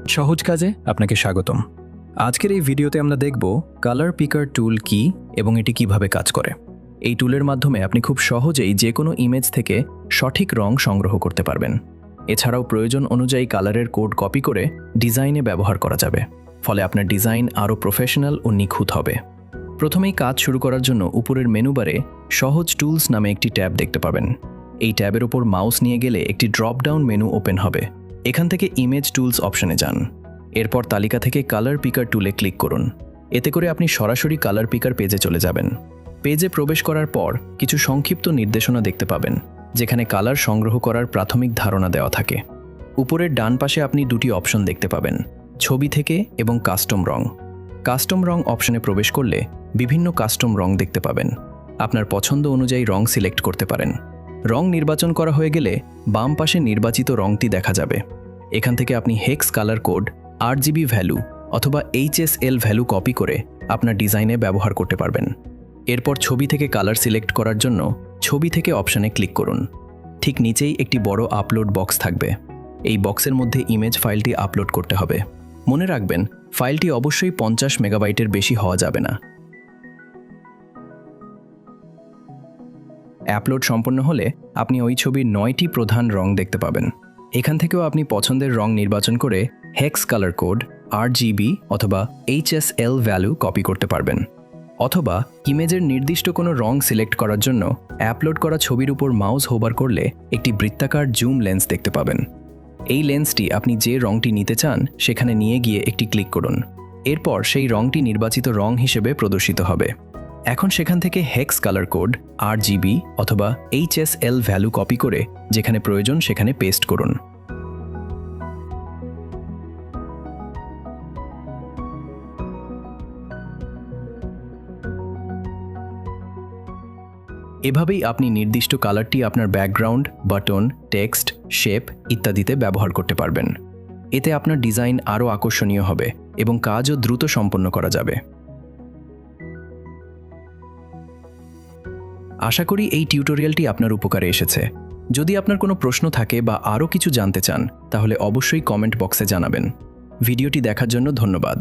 সহজ কাজে আপনাকে স্বাগতম। আজকের এই ভিডিওতে আমরা দেখব কালার পিকার টুল কি এবং এটি কিভাবে কাজ করে। এই টুলের মাধ্যমে আপনি খুব সহজেই যে কোনো ইমেজ থেকে সঠিক রং সংগ্রহ করতে পারবেন। এছাড়াও প্রয়োজন অনুযায়ী কালারের কোড কপি করে ডিজাইনে ব্যবহার করা যাবে, ফলে আপনার ডিজাইন আরও প্রফেশনাল ও নিখুঁত হবে। প্রথমেই কাজ শুরু করার জন্য উপরের মেনু বারে সহজ টুলস নামে একটি ট্যাব দেখতে পাবেন। এই ট্যাবের ওপর মাউস নিয়ে গেলে একটি ড্রপ ডাউন মেনু ওপেন হবে। এখান থেকে ইমেজ টুলস অপশনে যান। এরপর তালিকা থেকে কালার পিকার টুলে ক্লিক করুন। এতে করে আপনি সরাসরি কালার পিকার পেজে চলে যাবেন। পেজে প্রবেশ করার পর কিছু সংক্ষিপ্ত নির্দেশনা দেখতে পাবেন, যেখানে কালার সংগ্রহ করার প্রাথমিক ধারণা দেওয়া থাকে। উপরের ডান পাশে আপনি দুটি অপশন দেখতে পাবেন, ছবি থেকে এবং কাস্টম রং। কাস্টম রং অপশনে প্রবেশ করলে বিভিন্ন কাস্টম রং দেখতে পাবেন। আপনার পছন্দ অনুযায়ী রং সিলেক্ট করতে পারেন। রং নির্বাচন করা হয়ে গেলে বাম পাশে নির্বাচিত রংটি দেখা যাবে। এখান থেকে আপনি hex colour code, RGB value অথবা HSL ভ্যালু কপি করে আপনার ডিজাইনে ব্যবহার করতে পারবেন। এরপর ছবি থেকে কালার সিলেক্ট করার জন্য ছবি থেকে অপশানে ক্লিক করুন। ঠিক নিচেই একটি বড় আপলোড বক্স থাকবে। এই বক্সের মধ্যে ইমেজ ফাইলটি আপলোড করতে হবে। মনে রাখবেন, ফাইলটি অবশ্যই 50 মেগাবাইটের বেশি হওয়া যাবে না। আপলোড সম্পন্ন হলে আপনি ওই ছবির 9টি প্রধান রং দেখতে পাবেন। এখান থেকেও আপনি পছন্দের রং নির্বাচন করে হেক্স কালার কোড, RGB অথবা HSL ভ্যালু কপি করতে পারবেন। অথবা ইমেজের নির্দিষ্ট কোনো রং সিলেক্ট করার জন্য আপলোড করা ছবির উপর মাউস হোভার করলে একটি বৃত্তাকার জুম লেন্স দেখতে পাবেন। এই লেন্সটি আপনি যে রংটি নিতে চান সেখানে নিয়ে গিয়ে একটি ক্লিক করুন। এরপর সেই রংটি নির্বাচিত রং হিসেবে প্রদর্শিত হবে। এখন সেখান থেকে হেক্স কালার কোড, RGB অথবা HSL ভ্যালু কপি করে যেখানে প্রয়োজন সেখানে পেস্ট করুন। এভাবেই আপনি নির্দিষ্ট কালারটি আপনার ব্যাকগ্রাউন্ড, বাটন, টেক্সট, শেপ ইত্যাদিতে ব্যবহার করতে পারবেন। এতে আপনার ডিজাইন আরও আকর্ষণীয় হবে এবং কাজও দ্রুত সম্পন্ন করা যাবে। আশা করি এই টিউটোরিয়ালটি আপনার উপকারে এসেছে। যদি আপনার কোনো প্রশ্ন থাকে বা আরও কিছু জানতে চান, তাহলে অবশ্যই কমেন্ট বক্সে জানাবেন। ভিডিওটি দেখার জন্য ধন্যবাদ।